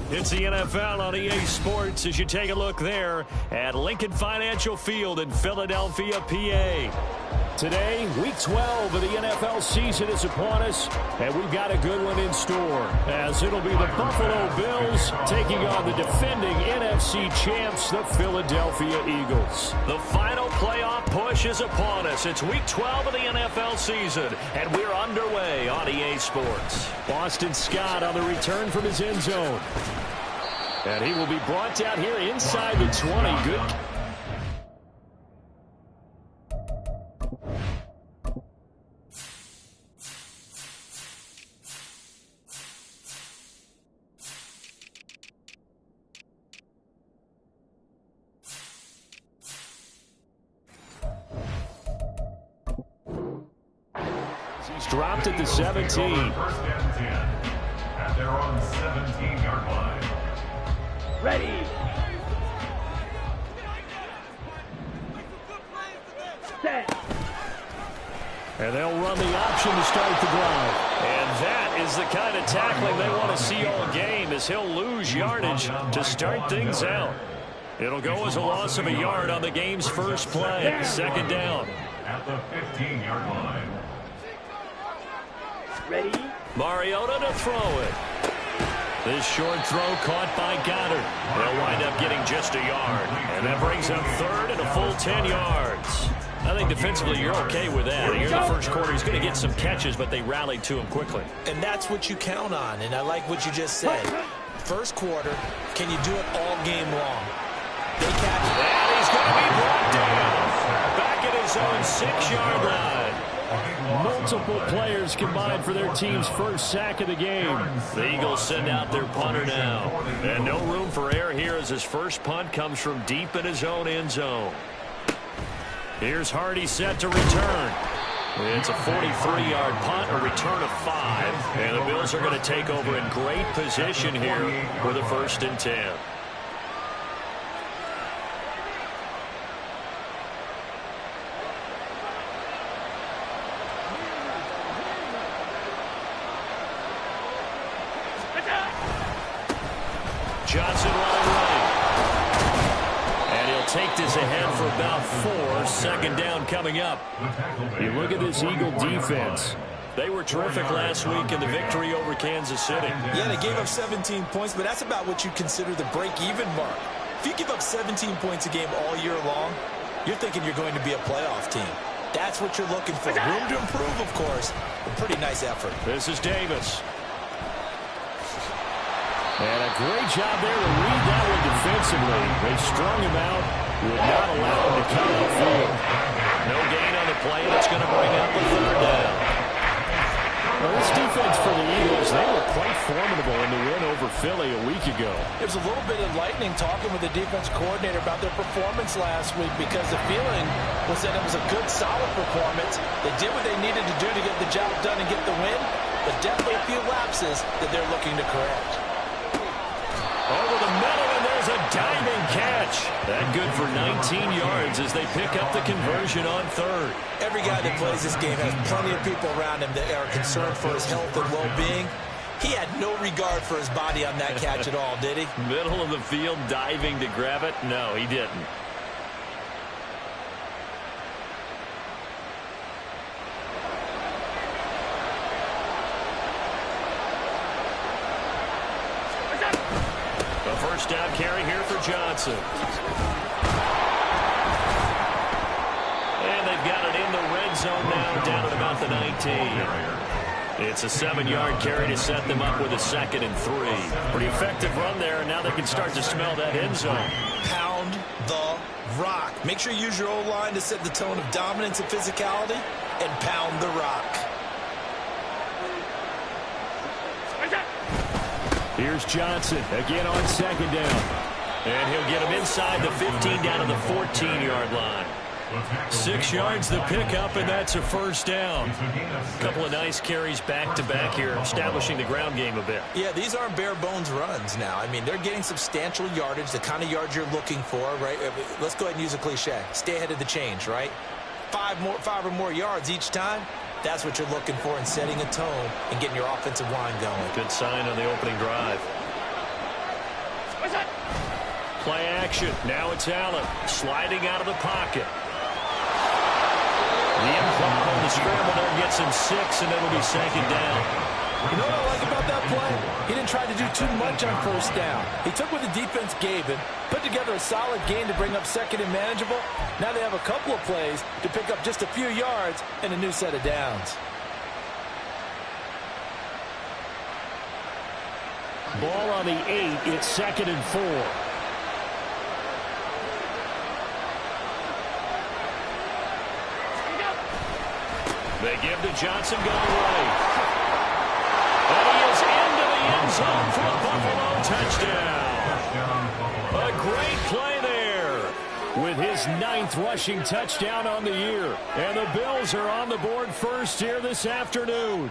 It's the NFL on EA Sports as you take a look there at Lincoln Financial Field in Philadelphia, PA. Today, Week 12 of the NFL season is upon us, and we've got a good one in store, as it'll be the Buffalo Bills taking on the defending NFC champs, the Philadelphia Eagles. The final playoff push is upon us. It's Week 12 of the NFL season, and we're underway on EA Sports. Boston Scott on the return from his end zone. And he will be brought down here inside the 20. Good. He's dropped at the 17. First and 10. At their own 17-yard line. Ready. Set. And they'll run the option to start the drive. And that is the kind of tackling they want to see all game, as he'll lose yardage to start things out. It'll go as a loss of a yard on the game's first play. Second down. At the 15-yard line. Ready. Mariota to throw it. This short throw caught by Goddard. They'll wind up getting just a yard. And that brings up third and a full 10 yards. I think defensively you're okay with that. Here in the first quarter, he's going to get some catches, but they rallied to him quickly. And that's what you count on, and I like what you just said. First quarter, can you do it all game long? They catch it. And he's going to be brought down. Back at his own 6-yard line. Multiple players combined for their team's first sack of the game. The Eagles send out their punter now. And no room for error here as his first punt comes from deep in his own end zone. Here's Hardy set to return. It's a 43-yard punt, a return of 5. And the Bills are going to take over in great position here with a 1st and 10. Johnson running right. And he'll take this ahead for about 4. Second down coming up. You look at this Eagle defense. They were terrific last week in the victory over Kansas City. Yeah, they gave up 17 points, but that's about what you consider the break-even mark. If you give up 17 points a game all year long, you're thinking you're going to be a playoff team. That's what you're looking for. Room to improve, of course. A pretty nice effort. This is Davis. And a great job there to read that one defensively. They strung him out, would not allow him to come upfield. No gain on the play. That's going to bring up the 3rd down. Well, this defense for the Eagles, they were quite formidable in the win over Philly a week ago. There's a little bit of lightning talking with the defense coordinator about their performance last week, because the feeling was that it was a good, solid performance. They did what they needed to do to get the job done and get the win, but definitely a few lapses that they're looking to correct. Over the middle, and there's a diving catch. That good for 19 yards as they pick up the conversion on 3rd. Every guy that plays this game has plenty of people around him that are concerned for his health and well-being. He had no regard for his body on that catch at all, did he? Middle of the field, diving to grab it? No, he didn't. First down carry here for Johnson. And they've got it in the red zone now, down at about the 19. It's a 7-yard carry to set them up with a 2nd and 3. Pretty effective run there, and now they can start to smell that end zone. Pound the rock. Make sure you use your O-line to set the tone of dominance and physicality, and pound the rock. Here's Johnson again on 2nd down. And he'll get him inside the 15 down to the 14-yard line. 6 yards the pickup, and that's a 1st down. A couple of nice carries back-to-back here, establishing the ground game a bit. Yeah, these aren't bare-bones runs now. I mean, they're getting substantial yardage, the kind of yards you're looking for, right? Let's go ahead and use a cliche. Stay ahead of the change, right? 5 or more yards each time. That's what you're looking for in setting a tone and getting your offensive line going. Good sign on the opening drive. Play action. Now it's Allen sliding out of the pocket. The improv on the scramble there gets him 6, and it'll be second down. You know what I like about that play? He didn't try to do too much on first down. He took what the defense gave him, put together a solid gain to bring up second and manageable. Now they have a couple of plays to pick up just a few yards and a new set of downs. Ball on the 8. It's second and 4. They give to Johnson going right. And he is into the end zone for a Buffalo touchdown. A great play there with his 9th rushing touchdown on the year. And the Bills are on the board first here this afternoon.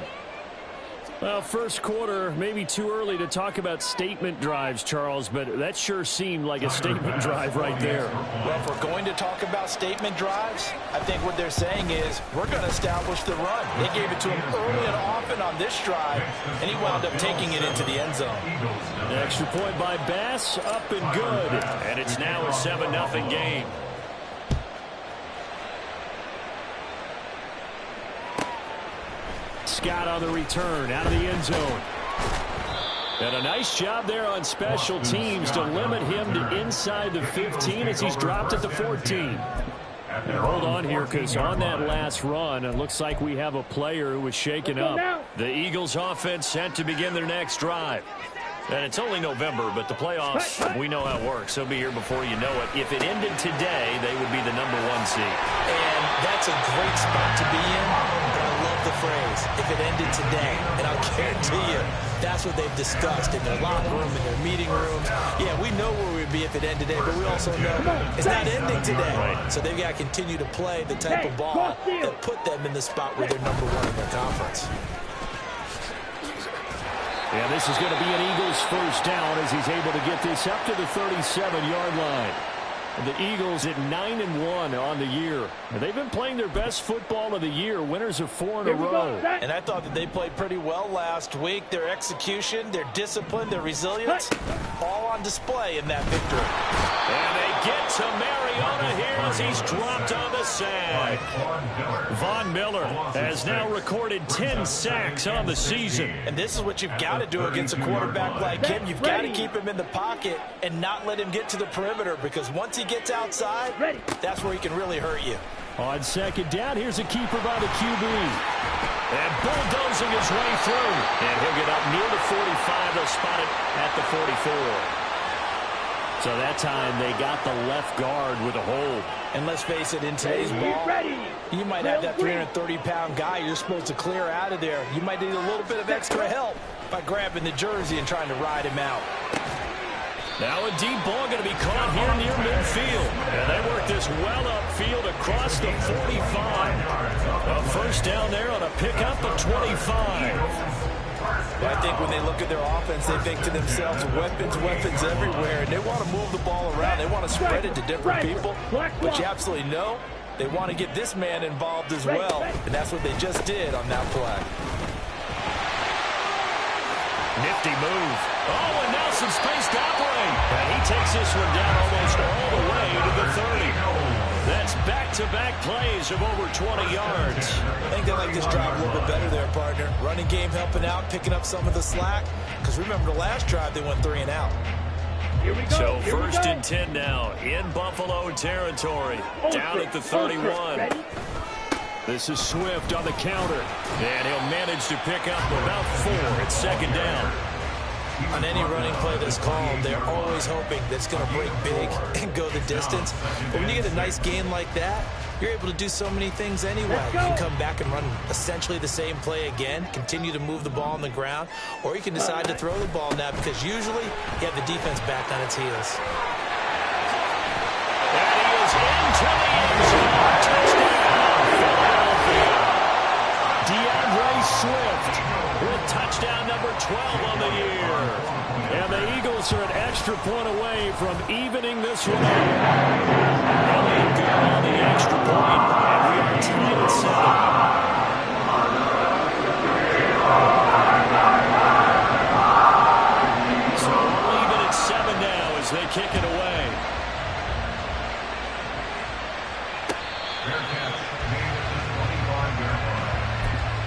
Well, first quarter, maybe too early to talk about statement drives, Charles, but that sure seemed like a statement drive right there. Well, if we're going to talk about statement drives, I think what they're saying is we're going to establish the run. They gave it to him early and often on this drive, and he wound up taking it into the end zone. An extra point by Bass, up and good. And it's now a 7-0 game. Scott on the return, out of the end zone. And a nice job there on special teams to limit him to inside the 15 as he's dropped at the 14. And hold on here, because on that last run, it looks like we have a player who was shaken up. The Eagles offense set to begin their next drive. And it's only November, but the playoffs, we know how it works. They'll be here before you know it. If it ended today, they would be the #1 seed. And that's a great spot to be in. But I love the phrase, if it ended today. And I'll guarantee you, that's what they've discussed in their locker room, in their meeting rooms. Yeah, we know where we'd be if it ended today, but we also know it's not ending today. Right. So they've got to continue to play the type of ball that put them in the spot where they're #1 in their conference. Yeah, this is going to be an Eagles first down as he's able to get this up to the 37-yard line. The Eagles at 9-1 on the year. They've been playing their best football of the year, winners of 4 in a row. And I thought that they played pretty well last week. Their execution, their discipline, their resilience, all on display in that victory. And they get to Mariota here as he's dropped on the sack. Von Miller has now recorded 10 sacks on the season. And this is what you've got to do against a quarterback like him. You've got to keep him in the pocket and not let him get to the perimeter, because once he gets outside, that's where he can really hurt you. On second down, here's a keeper by the QB. And bulldozing his way through. And he'll get up near the 45. They'll spot it at the 44. So that time they got the left guard with a hold. And let's face it, in today's ball, you might have that 330-pound guy you're supposed to clear out of there. You might need a little bit of extra help by grabbing the jersey and trying to ride him out. Now a deep ball going to be caught here near midfield. And they work this well upfield across the 45. A first down there on a pickup of 25. But I think when they look at their offense, they think to themselves, weapons, weapons everywhere. And they want to move the ball around. They want to spread it to different people. But you absolutely know they want to get this man involved as well. And that's what they just did on that play. Nifty move. Oh, and now some space to operate. And he takes this one down almost all the way to the 30. That's back-to-back plays of over 20 yards. I think they like this drive a little bit better there, partner. Running game helping out, picking up some of the slack. Because remember the last drive, they went 3 and out. Here we go. So first and 10 now in Buffalo territory. Down at the 31. This is Swift on the counter. And he'll manage to pick up about 4 at second down. On any running play that's called, they're always hoping that it's going to break big and go the distance. But when you get a nice gain like that, you're able to do so many things anyway. You can come back and run essentially the same play again, continue to move the ball on the ground, or you can decide to throw the ball now because usually you have the defense back on its heels. And he is into the end zone. Touchdown, Philadelphia. DeAndre Swift with touchdown number 12 on the year. And the Eagles are an extra point away from evening this one up. Elliott good on the extra point, and we are tied at 7. So we'll leave it at 7 now kick it away. Fair catch made at the 25-yard line.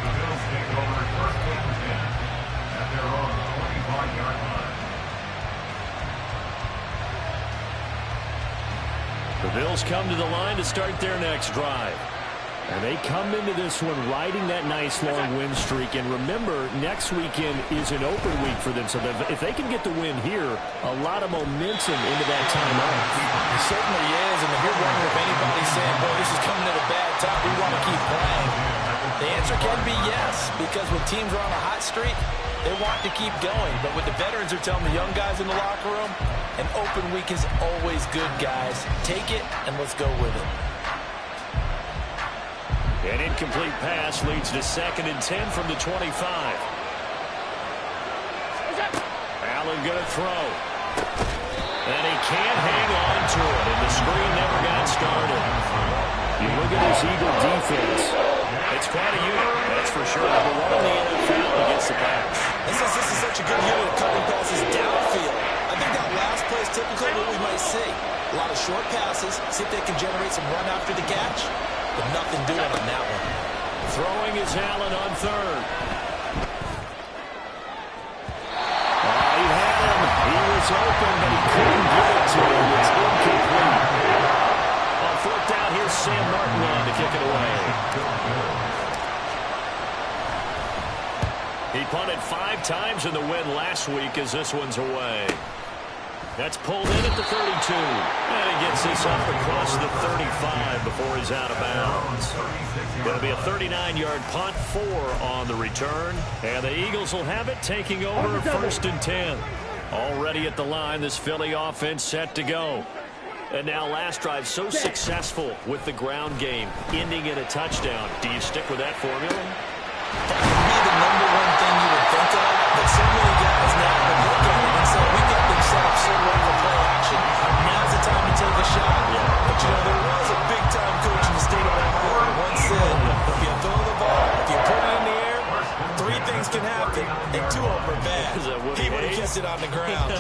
The Bills take over first and 10 at their own 25-yard line. The Bills come to the line to start their next drive. And they come into this one riding that nice long win streak. And remember, next weekend is an open week for them. So if they can get the win here, a lot of momentum into that time off. It certainly is. And if you're wondering if anybody's saying, boy, this is coming at a bad time, we want to keep playing, the answer can be yes. Because when teams are on a hot streak, they want to keep going. But what the veterans are telling the young guys in the locker room, an open week is always good, guys. Take it and let's go with it. An incomplete pass leads to 2nd and 10 from the 25. Allen going to throw. And he can't hang on to it, and the screen never got started. You look at this Eagle defense. It's quite a unit, that's for sure. Number one in the NFL against the pass. This is such a good unit of cutting passes downfield. I think that last play is typically what we might see. A lot of short passes, see if they can generate some run after the catch. But nothing doing on that one. Throwing is Allen on 3rd. He had him. He was open, but he couldn't get it to him. It's incomplete. On 4th down, here's Sam Martin on to kick it away. He punted 5 times in the win last week as this one's away. That's pulled in at the 32. And he gets this up across the 35 before he's out of bounds. Going to be a 39-yard punt, 4 on the return. And the Eagles will have it, taking over 1st and 10. Already at the line, this Philly offense set to go. And now last drive so successful with the ground game, ending in a touchdown. Do you stick with that formula? That would be the number one thing you would think of. But so many guys now would look at it and say, we got them set up so well for play action. Now's the time to take a shot. But, you know, there was a big-time coach in the state of Ohio who once said, if you throw the ball, if you put it in the air, 3 things can happen, and 2 of them are bad. He would have kept it on the ground.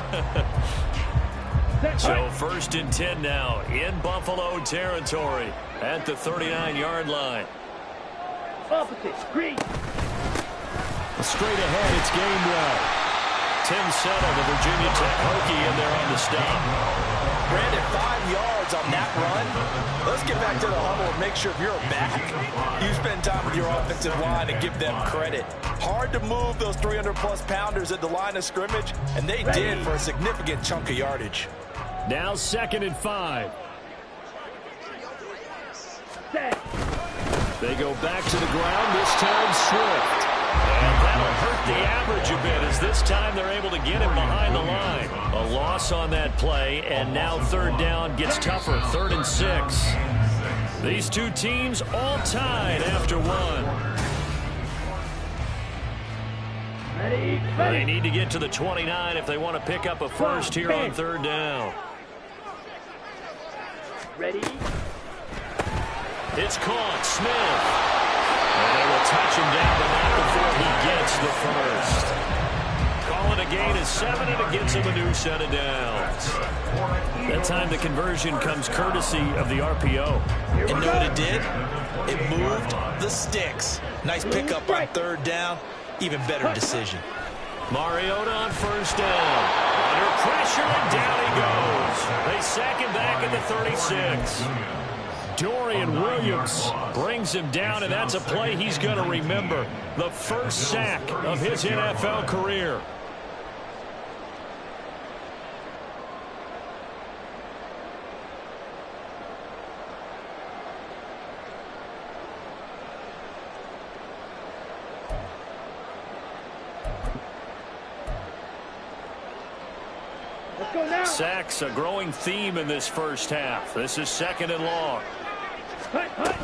So 1st and 10 now in Buffalo territory at the 39-yard line. Opposite, green. Straight ahead, it's Gainwell. Tim Settle, the Virginia Tech Hokie, in there on the stop. Brandon, 5 yards on that run. Let's get back to the huddle and make sure if you're a back, you spend time with your offensive line and give them credit. Hard to move those 300-plus pounders at the line of scrimmage, and they did for a significant chunk of yardage. Now 2nd and 5. Set. They go back to the ground, this time Swift. And that'll hurt the average a bit as this time they're able to get him behind the line. A loss on that play, and now 3rd down gets tougher, 3rd and 6. These 2 teams all tied after 1. Ready, They ready. need to get to the 29 if they want to pick up a first here on 3rd down. Ready. It's caught, Smith. And they will touch him down, but not before he gets the first. Call it a gain of 7, and it gets him a new set of downs. That time the conversion comes courtesy of the RPO. And know what it did? It moved the sticks. Nice pickup on 3rd down. Even better decision. Mariota on 1st down. Under pressure, and down he goes. They sack him back at the 36. Dorian Williams brings him down, and that's a play he's going to remember. The first sack of his NFL career. Let's go now. Sacks, a growing theme in this first half. This is 2nd and long. Hut, hut.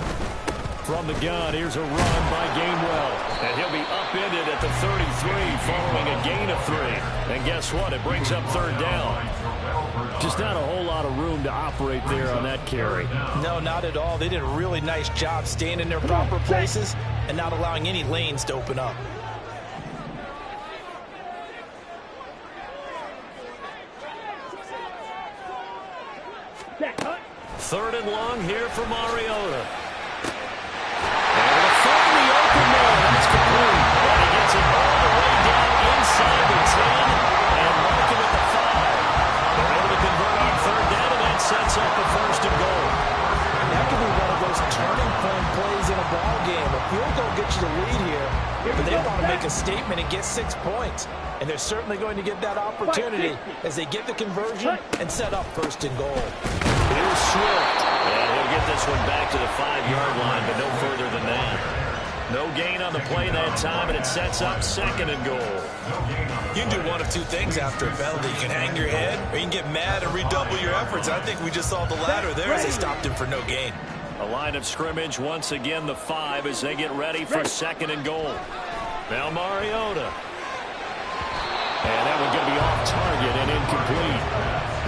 From the gun, here's a run by Gainwell. And he'll be upended at the 33 following a gain of 3. And guess what? It brings up 3rd down. Just not a whole lot of room to operate there on that carry. No, not at all. They did a really nice job staying in their proper places and not allowing any lanes to open up. Set. Hut. Third and long here for Mariota. And a throw in the open man. That's complete. And he gets it all the way down inside the 10 and marking at the 5. They're able to convert on third down, and that sets up the first and goal. That could be one of those turning point plays in a ball game. A field goal gets you the lead here, but they want to make a statement and get 6 points. And they're certainly going to get that opportunity as they get the conversion and set up first and goal. Here's Swift. And he'll get this one back to the 5-yard line, but no further than that. No gain on the play that time, and it sets up second and goal. You can do one of two things after a penalty. You can hang your head, or you can get mad and redouble your efforts. I think we just saw the latter there as they stopped him for no gain. A line of scrimmage, once again the 5 as they get ready for second and goal. Now Mariota. And that one going to be off target and incomplete.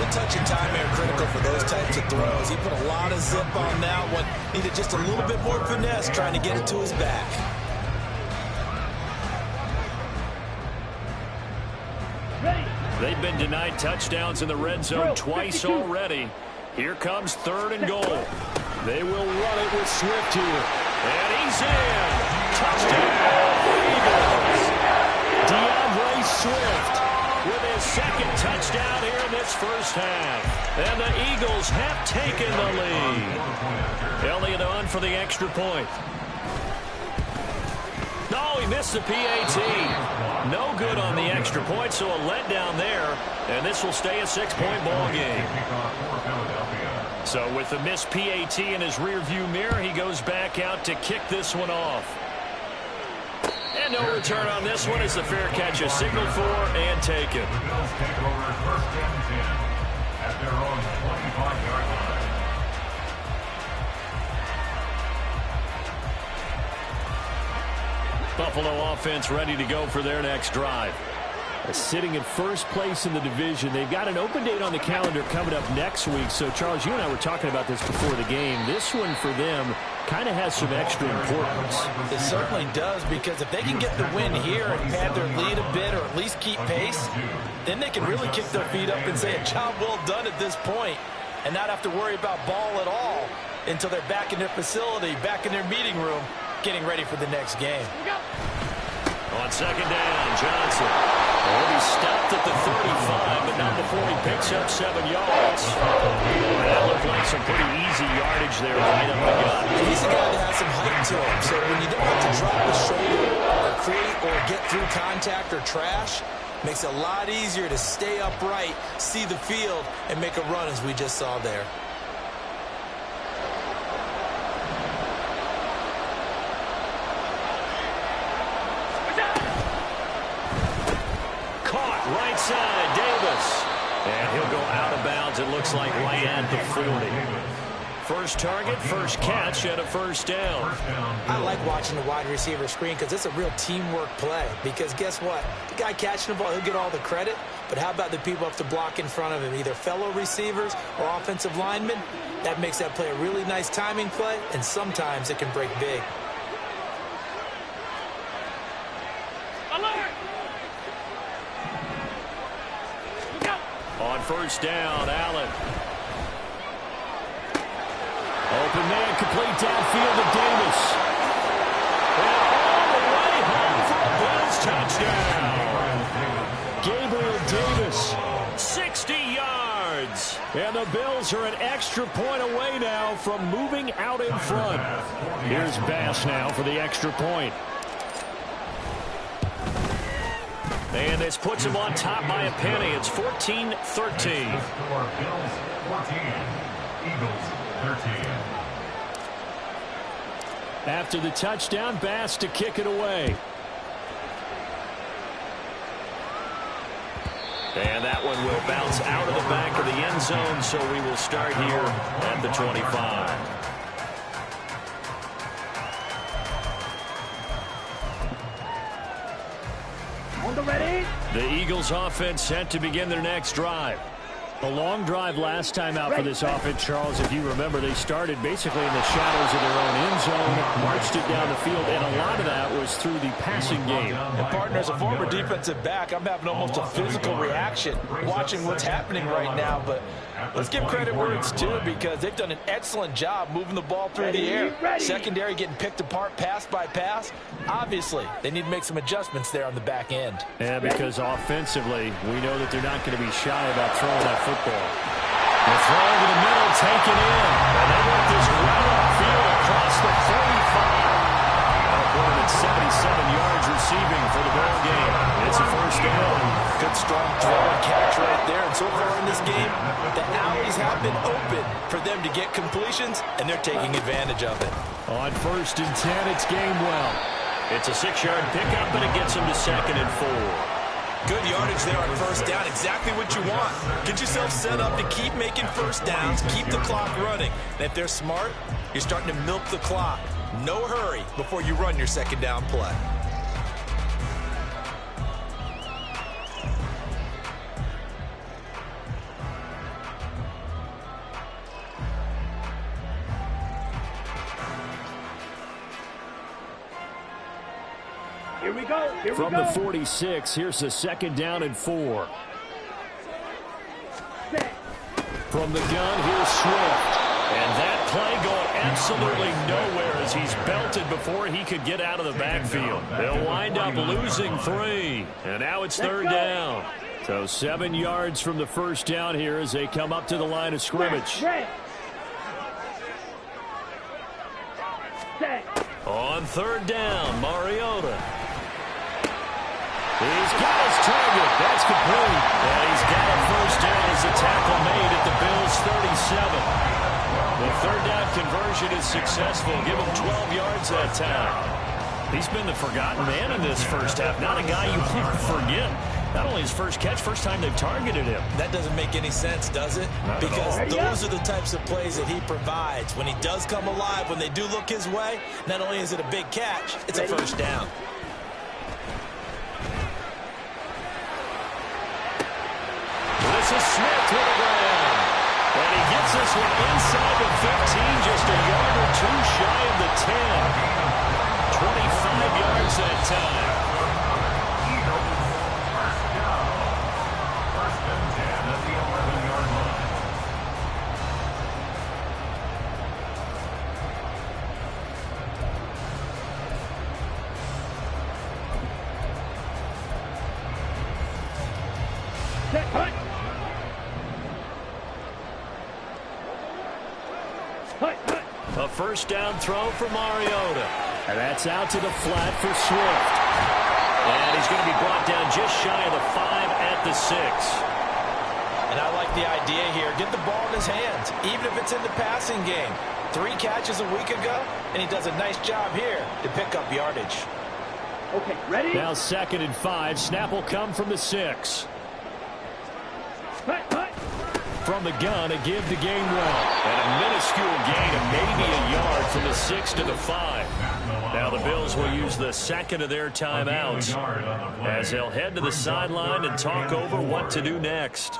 The touch and time are critical for those types of throws. He put a lot of zip on that one. Needed just a little bit more finesse trying to get it to his back. They've been denied touchdowns in the red zone twice already. Here comes third and goal. They will run it with Swift here. And he's in. Touchdown, Eagles. DeAndre Swift with his second touchdown here in this first half. And the Eagles have taken the lead. Elliott on for the extra point. No, he missed the PAT. No good on the extra point, so a letdown there. And this will stay a 6-point ball game. So with the missed PAT in his rearview mirror, he goes back out to kick this one off. And no return on this one as the fair catch is signaled for and taken. The Bills take over first and 10 at their own 25-yard line. Buffalo offense ready to go for their next drive. Sitting in first place in the division. They've got an open date on the calendar coming up next week. So, Charles, you and I were talking about this before the game. This one for them kind of has some extra importance. It certainly does, because if they can get the win here and pad their lead a bit or at least keep pace, then they can really kick their feet up and say a job well done at this point and not have to worry about ball at all until they're back in their facility, back in their meeting room, getting ready for the next game. On second down, Johnson. He'll be stopped at the 35, but not before he picks up 7 yards. That looked like some pretty easy yardage there right up the gut. He's a guy that has some height to him, so when you don't have to drop the shoulder or create or get through contact or trash, makes it a lot easier to stay upright, see the field, and make a run as we just saw there. Right side, Davis. And he'll go out of bounds, it looks like, right at the 40. First target, first catch, and a first down. I like watching the wide receiver screen because it's a real teamwork play. Because guess what? The guy catching the ball, he'll get all the credit. But how about the people up to block in front of him, either fellow receivers or offensive linemen? That makes that play a really nice timing play, and sometimes it can break big. On first down, Allen. Open man, complete downfield to Davis. And all the way home for a Bills touchdown. Gabriel Davis, 60 yards. And the Bills are an extra point away now from moving out in front. Here's Bass now for the extra point. And this puts him on top by a penny. It's 14-13. Bills 14, Eagles 13. After the touchdown, Bass to kick it away. And that one will bounce out of the back of the end zone, so we will start here at the 25. The Eagles offense set to begin their next drive. A long drive last time out for this offense, Charles. If you remember, they started basically in the shadows of their own end zone, marched it down the field, and a lot of that was through the passing game. And, partner, as a former defensive back, I'm having almost a physical reaction watching what's happening right now. But Let's give credit where it's due because they've done an excellent job moving the ball through the air. Secondary getting picked apart pass by pass. Obviously, they need to make some adjustments there on the back end. Yeah, because offensively, we know that they're not going to be shy about throwing that football. The throw over the middle, taken in. And they want this right upfield across the 35. Output at 77 yards receiving for the ball game. It's a first down. Good strong throw and catch right there. And so far in this game, the alleys have been open for them to get completions, and they're taking advantage of it. On 1st and 10, it's game well. It's a 6-yard pickup, and it gets them to 2nd and 4. Good yardage there on first down. Exactly what you want. Get yourself set up to keep making first downs, keep the clock running. And if they're smart, you're starting to milk the clock. No hurry before you run your second down play. Here we go. From the 46, here's the 2nd down and 4. Set. From the gun, here's Swift. And that play going absolutely nowhere as he's belted before he could get out of the backfield. They'll wind up losing 3. And now it's 3rd down. So 7 yards from the first down here as they come up to the line of scrimmage. Set. On 3rd down, Mariota. He's got his target. That's complete. And he's got a first down as the tackle made at the Bills' 37. The 3rd down conversion is successful. Give him 12 yards that time. He's been the forgotten man in this first half. Not a guy you want to forget. Not only his first catch, first time they've targeted him. That doesn't make any sense, does it? Because those are the types of plays that he provides. When he does come alive, when they do look his way, not only is it a big catch, it's a first down. This is Smith to the ground. And he gets this one inside the 15, just a yard or 2 shy of the 10. 25 yards that time. First and 10 at the 11-yard line. Set. Hut. Hut. Hut. A first down throw for Mariota. And that's out to the flat for Swift. And he's going to be brought down just shy of the 5 at the 6. And I like the idea here. Get the ball in his hands, even if it's in the passing game. 3 catches a week ago, and he does a nice job here to pick up yardage. Okay, ready? Now 2nd and 5. Snap will come from the 6. Hut. Hut. From the gun, a give to Gainwell. And a minuscule gain of maybe a yard from the 6 to the 5. Now the Bills will use the 2nd of their timeouts as they'll head to the sideline and talk over what to do next.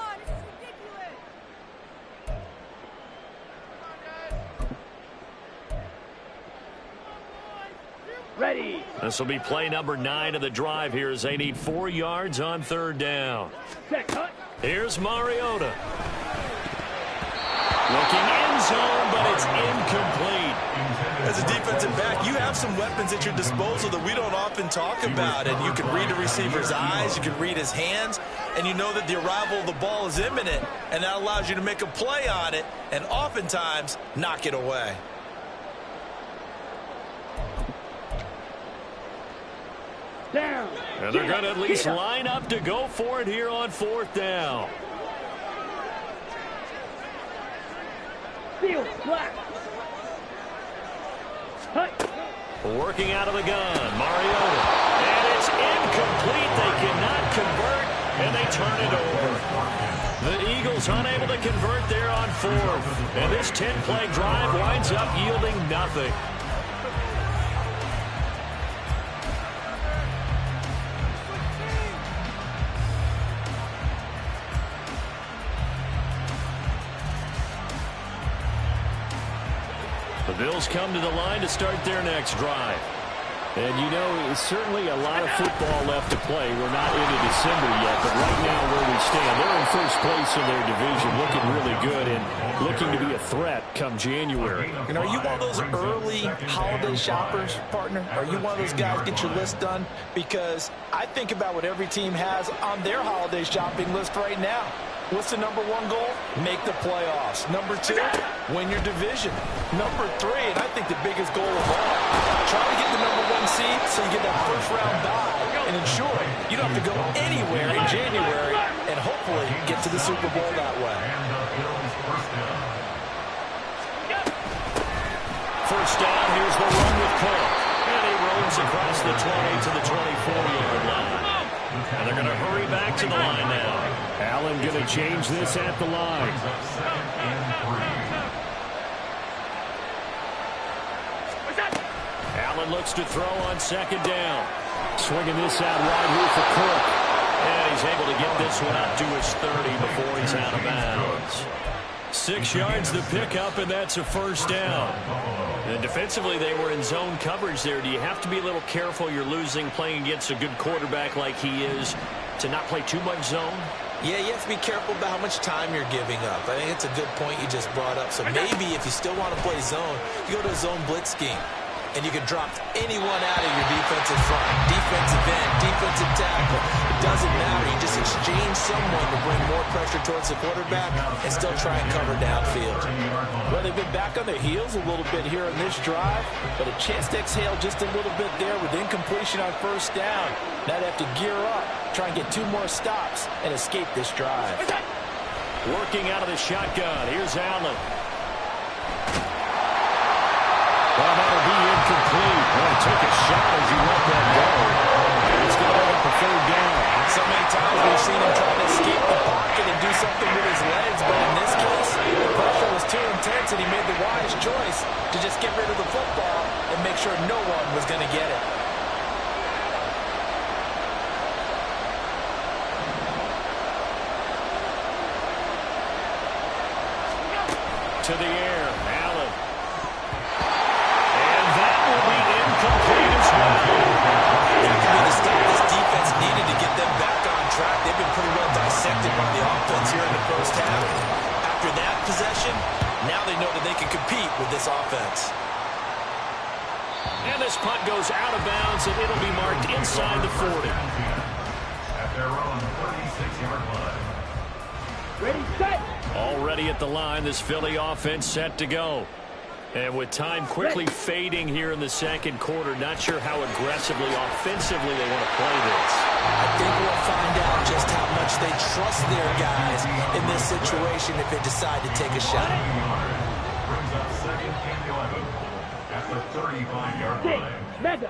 Ready. This will be play number 9 of the drive here as they need 4 yards on 3rd down. Set. Hut. Here's Mariota. Looking end zone, but it's incomplete. As a defensive back, you have some weapons at your disposal that we don't often talk about. And you can read the receiver's eyes, you can read his hands, and you know that the arrival of the ball is imminent, and that allows you to make a play on it and oftentimes knock it away. Down. And they're going to at least line up to go for it here on 4th down. Field flat. Hut. Working out of the gun, Mariota. And it's incomplete. They cannot convert, and they turn it over. The Eagles unable to convert there on 4th. And this 10-play drive winds up yielding nothing. The Bills come to the line to start their next drive. And, you know, it's certainly a lot of football left to play. We're not into December yet, but right now where we stand, they're in first place in their division, looking really good and looking to be a threat come January. And are you one of those early holiday shoppers, partner? Are you one of those guys get your list done? Because I think about what every team has on their holiday shopping list right now. What's the number one goal? Make the playoffs. Number two, win your division. Number three, and I think the biggest goal of all, try to get the number one seed so you get that first-round bye and ensure you don't have to go anywhere in January and hopefully get to the Super Bowl that way. First down, here's the run with Cook. And he roams across the 20 to the 24-yard line. And they're going to hurry back to the line now. Allen going to change this at the line. Allen looks to throw on second down. Swinging this out wide here for Cook. And he's able to get this one up to his 30 before he's out of bounds. 6 yards the pickup, and that's a first down. And defensively, they were in zone coverage there. Do you have to be a little careful you're losing playing against a good quarterback like he is to not play too much zone? Yeah, you have to be careful about how much time you're giving up. I think it's a good point you just brought up. So maybe if you still want to play zone, you go to a zone blitz scheme. And you can drop anyone out of your defensive front, defensive end, defensive tackle. It doesn't matter. You just exchange someone to bring more pressure towards the quarterback and still try and cover downfield. Well, they've been back on their heels a little bit here on this drive, but a chance to exhale just a little bit there with incompletion on first down. Now they have to gear up, try and get 2 more stops, and escape this drive. Working out of the shotgun. Here's Allen. Well, that'll be incomplete. Well, he took a shot as he let that go. And it's going to bring up a third down. So many times we've seen him try to escape the pocket and do something with his legs, but in this case, the pressure was too intense and he made the wise choice to just get rid of the football and make sure no one was going to get it. To the air, Allen. And that will be incomplete as well. That could be the stop this defense needed to get them back on track. They've been pretty well dissected by the offense here in the first half. After that possession, now they know that they can compete with this offense. And this punt goes out of bounds, and it'll be marked inside the 40. At their own 36-yard line. Ready, set. Already at the line, this Philly offense set to go. And with time quickly fading here in the second quarter, not sure how aggressively, offensively they want to play this. I think we'll find out just how much they trust their guys in this situation if they decide to take a shot. Brings up second and 11 at the 35-yard line. Madden.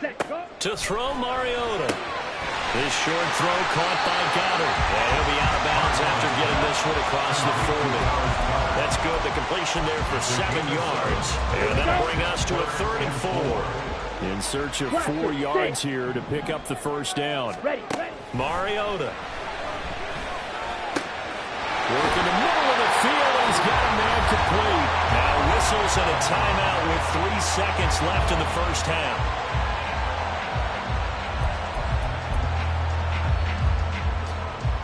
Set, go. To throw, Mariota. This short throw caught by Goddard. And he'll be out of bounds after getting this one across the 40. That's good. The completion there for 7 yards. And that'll bring us to a 3rd and 4. In search of 4 yards here to pick up the first down. Ready, ready. Mariota. Working the middle of the field. He's got a man complete. Now whistles and a timeout with 3 seconds left in the first half.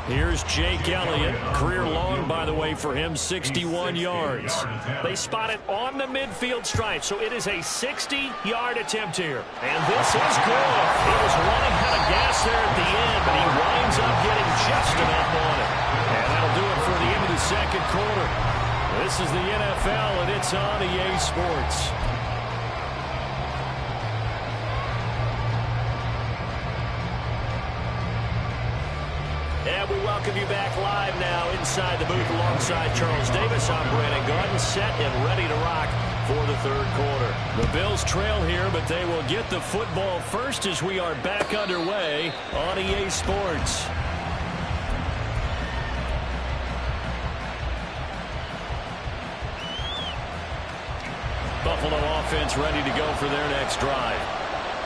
Here's Jake Elliott. Career long, by the way, for him, 61 yards. They spot it on the midfield stripe, so it is a 60-yard attempt here. And this is good. He was running out of gas there at the end, but he winds up getting just enough on it. And that'll do it for the end of the second quarter. This is the NFL, and it's on EA Sports. And we welcome you back live now inside the booth alongside Charles Davis. I'm Brandon Garden, set and ready to rock for the third quarter. The Bills trail here, but they will get the football first as we are back underway on EA Sports. Buffalo offense ready to go for their next drive.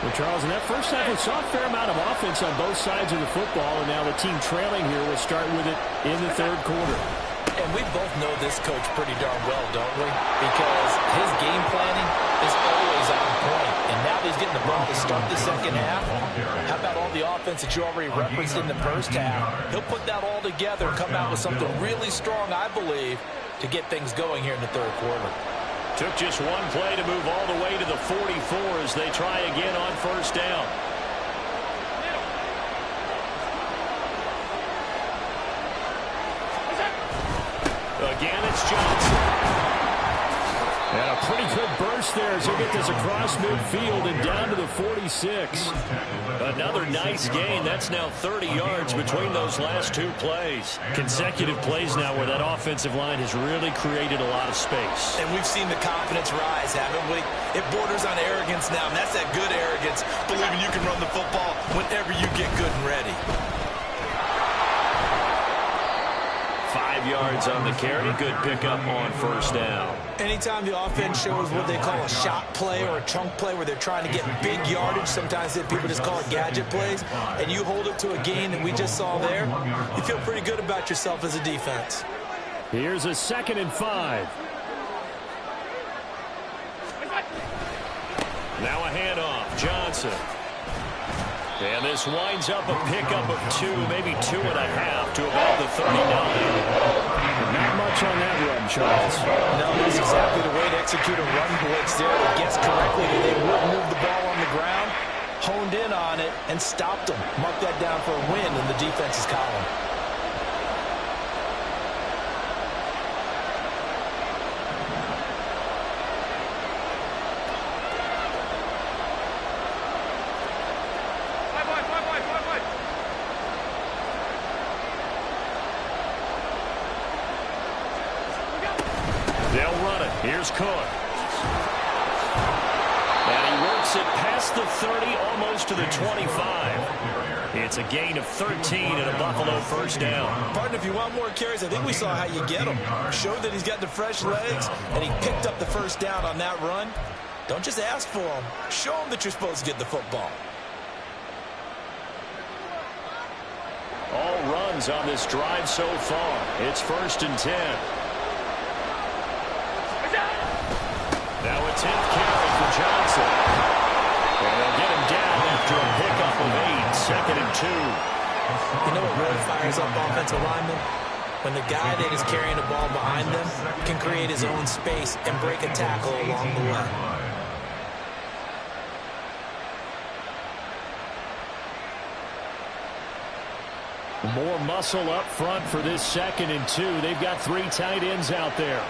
Well, Charles, in that first half, we saw a fair amount of offense on both sides of the football, and now the team trailing here will start with it in the third quarter. And we both know this coach pretty darn well, don't we? Because his game planning is always on point. And now these he's getting the ball to start the second half. How about all the offense that you already referenced in the first half? He'll put that all together and come out with something really strong, I believe, to get things going here in the third quarter. Took just one play to move all the way to the 44 as they try again on first down. Again, it's Johnson. And a pretty good burst there as he'll get this across midfield and down to the 46. Another nice gain. That's now 30 yards between those last two plays. Consecutive plays now where that offensive line has really created a lot of space. And we've seen the confidence rise, haven't we? It borders on arrogance now, and that's that good arrogance, believing you can run the football whenever you get good and ready. 5 yards on the carry. Good pickup on first down. Anytime the offense shows what they call a shot play or a chunk play where they're trying to get big yardage, sometimes people just call it gadget plays, and you hold it to a gain that we just saw there, you feel pretty good about yourself as a defense. Here's a 2nd and 5. Now a handoff. Johnson. And this winds up a pickup of 2, maybe 2.5 to about the 39. Not much on that run, Charles. No, that's exactly the way to execute a run blitz there. They guessed correctly that they would move the ball on the ground, honed in on it, and stopped them. Mark that down for a win in the defense's column. They'll run it. Here's Cook. And he works it past the 30, almost to the 25. It's a gain of 13 and a Buffalo first down. Partner, if you want more carries, I think we saw how you get them. Showed that he's got the fresh legs, and he picked up the first down on that run. Don't just ask for them. Show them that you're supposed to get the football. All runs on this drive so far. It's 1st and 10. Now a 10th carry for Johnson. And they'll get him down after a pickup of 8, 2nd and 2. You know what really fires up offensive linemen? When the guy that is carrying the ball behind them can create his own space and break a tackle along the way. More muscle up front for this 2nd and 2. They've got 3 tight ends out there.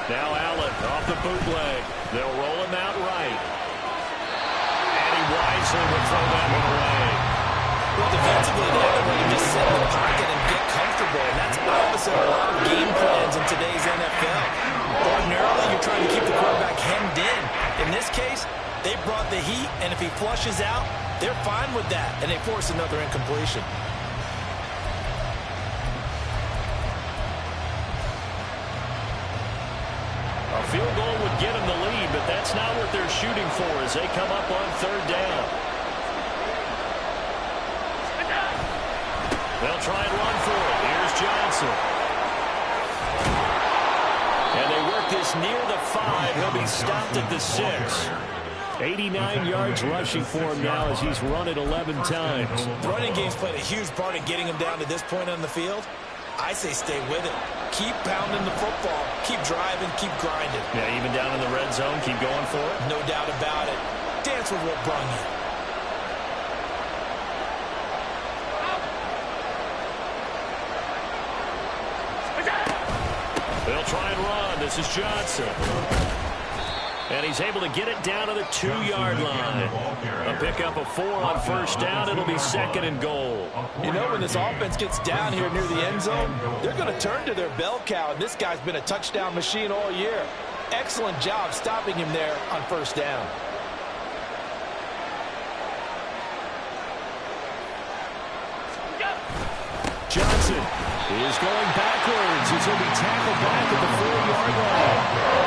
Now Allen off the bootleg. They'll roll him out right. And he wisely will throw that one away. Well, defensively, they have to just sit in the pocket and get comfortable, and that's opposite of a lot of game plans in today's NFL. Ordinarily, you're trying to keep the quarterback hemmed in. In this case, they brought the heat, and if he flushes out, they're fine with that, and they force another incompletion. A field goal would get them the lead, but that's not what they're shooting for as they come up on 3rd down. They'll try and run for it. Here's Johnson. And they work this near the 5. He'll be stopped at the 6. 89 yards rushing for him now as he's run it 11 times. The running game's played a huge part in getting him down to this point on the field. I say stay with it. Keep pounding the football. Keep driving. Keep grinding. Yeah, even down in the red zone, keep going for it. No doubt about it. Dance with what brung you. They'll try and run. This is Johnson. And he's able to get it down to the 2-yard line. A pickup of 4 on first down. It'll be 2nd and goal. You know, when this offense gets down here near the end zone, they're going to turn to their bell cow. And this guy's been a touchdown machine all year. Excellent job stopping him there on first down. Johnson is going backwards as he'll be tackled back at the 4-yard line.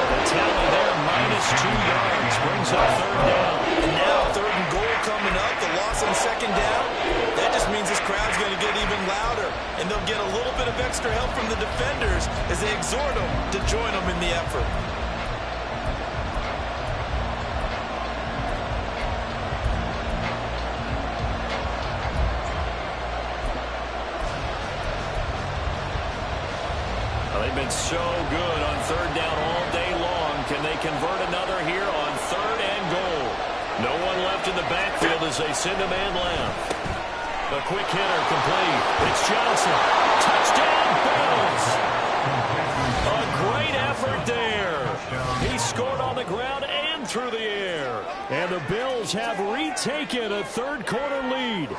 The tally there, -2 yards, brings up 3rd down. And now 3rd and goal coming up. The loss on 2nd down. That just means this crowd's going to get even louder. And they'll get a little bit of extra help from the defenders as they exhort them to join them in the effort. They've been so good on third down all day long. Can they convert another here on third and goal? No one left in the backfield as they send a man left. A quick hitter complete. It's Johnson. Touchdown, Bills. A great effort there. He scored on the ground and through the air. And the Bills have retaken a third-quarter lead.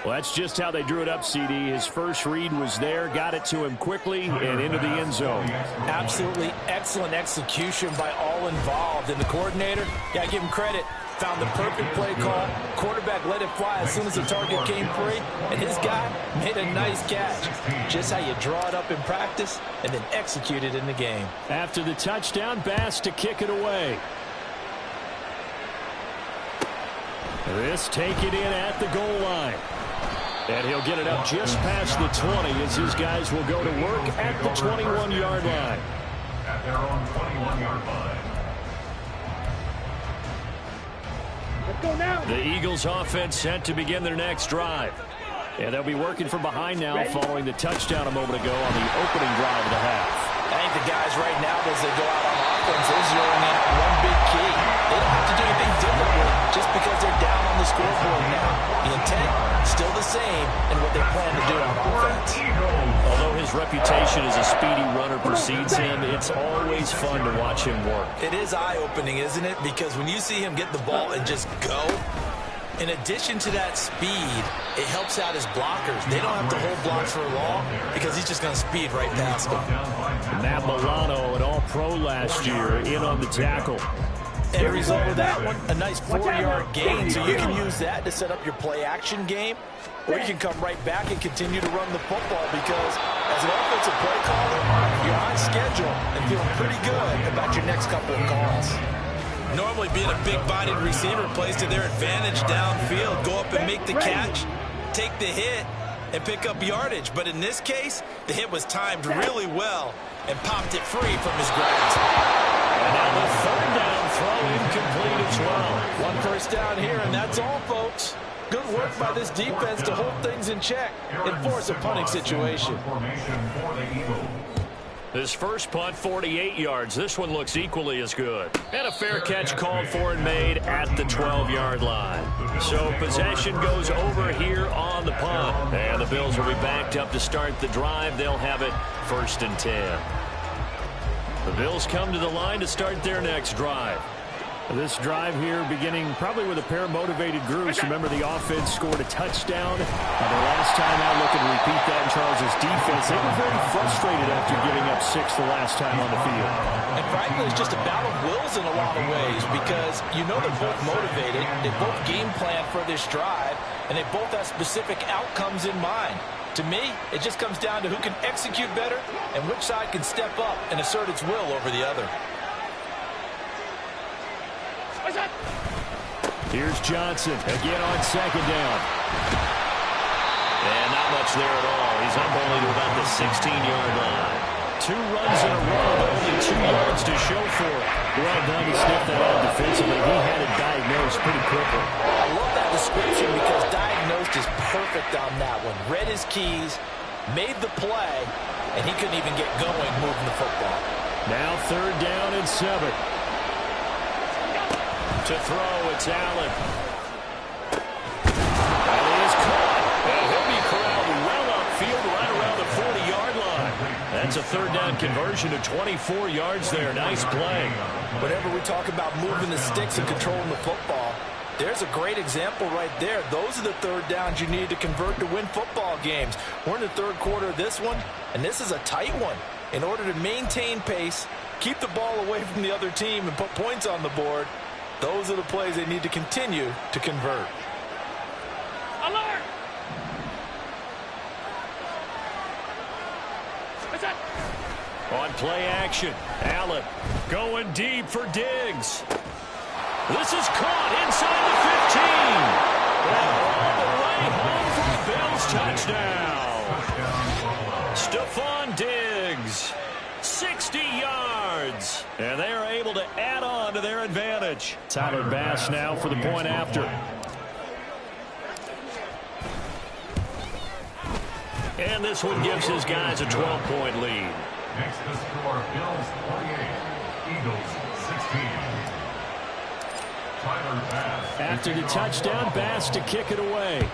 Well, that's just how they drew it up, CD. His first read was there, got it to him quickly, and into the end zone. Absolutely excellent execution by all involved. And the coordinator, got to give him credit, found the perfect play call. Quarterback let it fly as soon as the target came free, and his guy made a nice catch. Just how you draw it up in practice and then execute it in the game. After the touchdown, Bass to kick it away. This take it in at the goal line. And he'll get it up just past the 20 as his guys will go to work at the 21-yard line. At their own 21-yard line. Let's go now. The Eagles offense set to begin their next drive. And they'll be working from behind now following the touchdown a moment ago on the opening drive of the half. I think the guys right now, as they go out on offense, they're zeroing in on one big key. They don't have to do anything differently just because they're down on the scoreboard now. The intent, still the same in what they plan to do on offense. Although his reputation as a speedy runner precedes him, it's always fun to watch him work. It is eye-opening, isn't it? Because when you see him get the ball and just go, in addition to that speed, it helps out his blockers. They don't have to hold blocks for long because he's just going to speed right past them. Matt Milano, an all-pro last year, in on the tackle. And a result of that one, a nice 4-yard gain. So you can use that to set up your play-action game, or you can come right back and continue to run the football because as an offensive play caller, you're on schedule and feeling pretty good about your next couple of calls. Normally being a big-bodied receiver plays to their advantage downfield. Go up and make the catch, take the hit, and pick up yardage. But in this case, the hit was timed really well and popped it free from his grasp. And now the third down throw incomplete as well. One first down here, and that's all, folks. Good work by this defense to hold things in check and force a punting situation. This first punt, 48 yards. This one looks equally as good. And a fair catch called for and made at the 12-yard line. So possession goes over here on the punt. And the Bills will be backed up to start the drive. They'll have it 1st and 10. The Bills come to the line to start their next drive. This drive here beginning probably with a pair of motivated groups. Remember, the offense scored a touchdown. And the last time out, looking to repeat that in Charles' defense. They were very frustrated after giving up 6 the last time on the field. And frankly, it's just a battle of wills in a lot of ways because you know they're both motivated. They both game plan for this drive, and they both have specific outcomes in mind. To me, it just comes down to who can execute better and which side can step up and assert its will over the other. Here's Johnson again on 2nd down. And not much there at all. He's up only to about the 16-yard line. 2 runs in a row, but only 2 yards to show for it. Well done to sniff that out defensively. He had it diagnosed pretty quickly. I love that description because diagnosed is perfect on that one. Read his keys, made the play, and he couldn't even get going moving the football. Now 3rd down and 7. To throw, it's Allen. That is caught. And he'll be corralled well upfield right around the 40-yard line. That's a 3rd down conversion of 24 yards there. Nice play. Whenever we talk about moving the sticks and controlling the football, there's a great example right there. Those are the 3rd downs you need to convert to win football games. We're in the 3rd quarter of this one, and this is a tight one. In order to maintain pace, keep the ball away from the other team, and put points on the board, those are the plays they need to continue to convert. Alert! On play action, Allen going deep for Diggs. This is caught inside the 15. And all the way home for the Bills touchdown. Stephon Diggs, 60 yards. And they are able to add on to their advantage. Tyler Bass now for the point after. And And this one gives his guys a 12-point lead. Makes the score Bills 48, Eagles 16. Tyler Bass. After the touchdown, Bass to kick it away.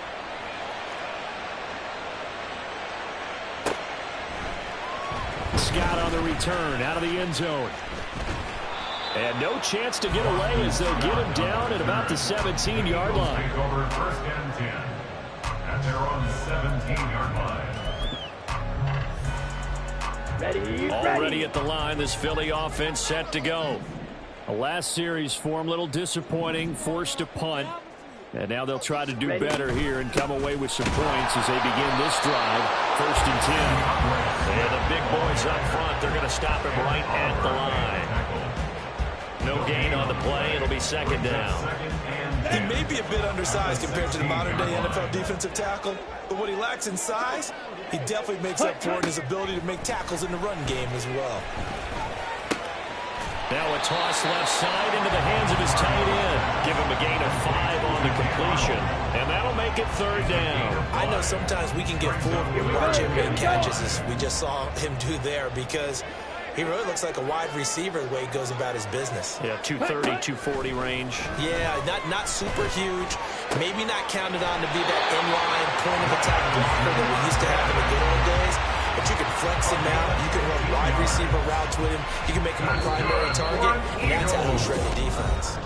Scott on the return out of the end zone. And no chance to get away as they'll get him down at about the 17-yard line. Take over first and 10. And they're on the 17-yard line. Already at the line, this Philly offense set to go. The last series form, a little disappointing, forced a punt. And now they'll try to do better here and come away with some points as they begin this drive. First and 10. And the big boys up front, they're going to stop him right at the line. No gain on the play. It'll be second down. He may be a bit undersized compared to the modern-day NFL defensive tackle, but what he lacks in size, he definitely makes up for in his ability to make tackles in the run game as well. Now a toss left side into the hands of his tight end. Give him a gain of 5 on the completion. And that'll make it third down. I know sometimes we can get fooled when we watch him make catches, as we just saw him do there, because he really looks like a wide receiver the way he goes about his business. Yeah, 230, 240 range. Yeah, not super huge. Maybe not counted on to be that inline point-of-attack blocker that we used to have in the good old days. But you can flex him out. You can run wide receiver routes with him. You can make him a primary target. And that's how he'll shred the defense.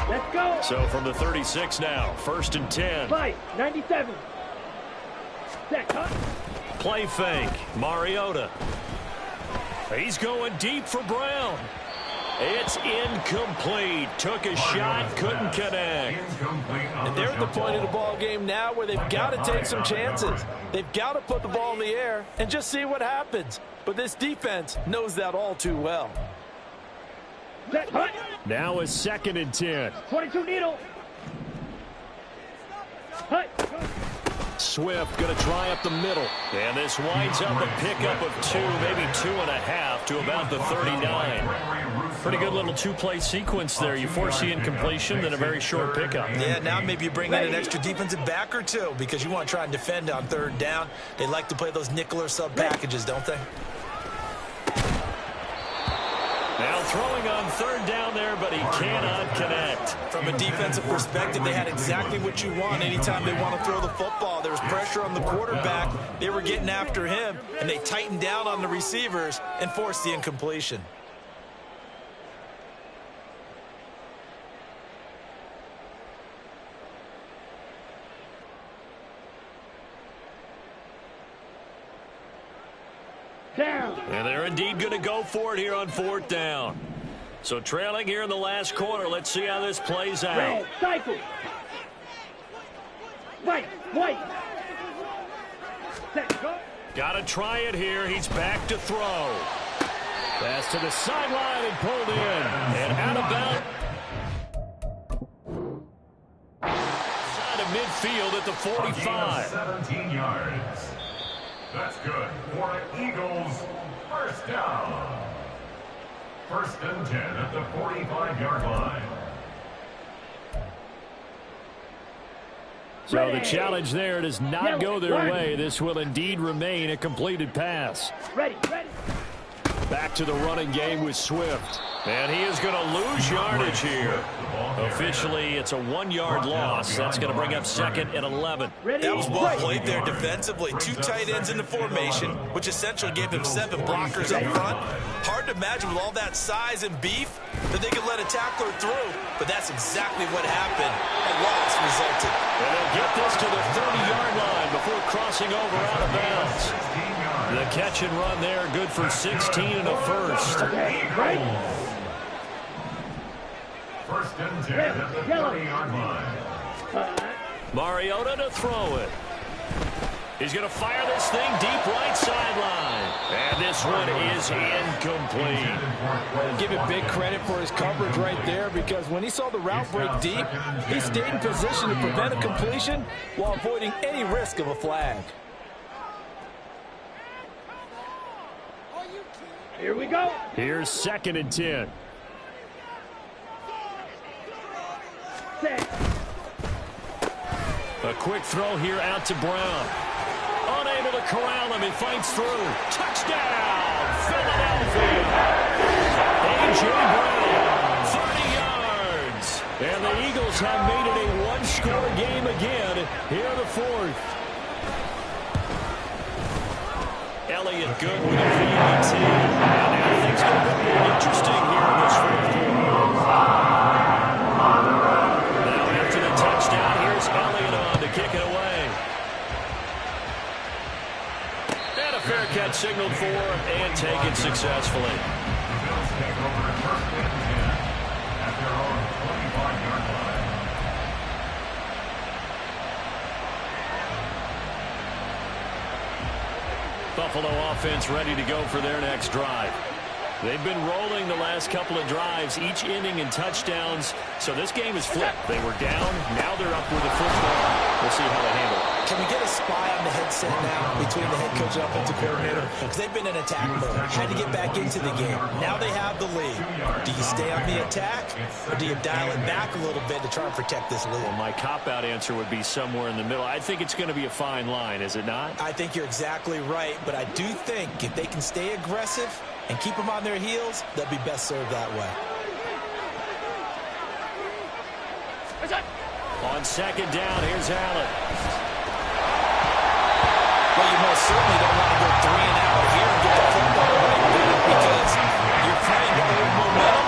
Let's go. So from the 36 now, first and 10. Fight, 97. Set, cut. Play fake, Mariota. He's going deep for Brown. It's incomplete. Took a shot, couldn't connect. And they're at the point of the ball game now where they've got to take some chances. They've got to put the ball in the air and just see what happens. But this defense knows that all too well. Set, cut. Now a second and 10. 22 needle. Cut. Swift going to try up the middle. And this winds up a pickup of 2, maybe 2.5 to about the 39. Pretty good little two-play sequence there. You force the incompletion, then a very short pickup. Yeah, now maybe you bring in an extra defensive back or two because you want to try and defend on third down. They like to play those nickel or sub packages, don't they? Now throwing on third down there, but he cannot connect. From a defensive perspective, they had exactly what you want anytime they want to throw the football. There was pressure on the quarterback. They were getting after him, and they tightened down on the receivers and forced the incompletion. Down. And they're indeed going to go for it here on fourth down. So trailing here in the last quarter. Let's see how this plays out. Red, cycle. White. Set, cut. Got to try it here. He's back to throw. Pass to the sideline and pulled in. And out of bounds. Side of midfield at the 45. 17 yards. That's good for the Eagles. First down. First and 10 at the 45-yard line. So the challenge there does not go their way. This will indeed remain a completed pass. Ready. Back to the running game with Swift. And he is going to lose yardage here. Officially, it's a 1-yard loss. That's going to bring up second and 11. That was well played there defensively. 2 tight ends in the formation, which essentially gave them 7 blockers up front. Hard to imagine with all that size and beef that they could let a tackler through, but that's exactly what happened. A loss resulted. And they'll get this to the 30-yard line before crossing over out of bounds. The catch and run there, good for 16 and a first. Okay, right. First and 10 at the 30-yard line. Mariota to throw it. He's going to fire this thing deep right sideline. And this one is incomplete. Give him big credit for his coverage right there, because when he saw the route break deep, he stayed in position to prevent a completion while avoiding any risk of a flag. Here we go. Here's 2nd and 10. Set. A quick throw here out to Brown. Unable to corral him. He fights through. Touchdown, Philadelphia. A.J. Brown, 30 yards. And the Eagles have made it a one-score game again here in the 4th. Elliott good with a PAT. And now things going to be interesting here in this 4th quarter. Now after the touchdown, here's Elliott on to kick it away. And a fair catch signaled for and taken successfully. The Bills take over at first and 10 at their own 25-yard line. Buffalo offense ready to go for their next drive. They've been rolling the last couple of drives, each inning in touchdowns. So this game is flipped. They were down. Now they're up with the football. We'll see how they handle it. Can we get a spy on the headset now between the head coach and offensive coordinator? Because they've been in attack mode. Had to get back into the game. Now they have the lead. Do you stay on the attack, or do you dial it back a little bit to try and protect this lead? Well, my cop-out answer would be somewhere in the middle. I think it's going to be a fine line, is it not? I think you're exactly right, but I do think if they can stay aggressive and keep them on their heels, they'll be best served that way. On 2nd down, here's Allen. Well, you most certainly don't want to go 3 and out here and get the football right back because you're trying to old momentum.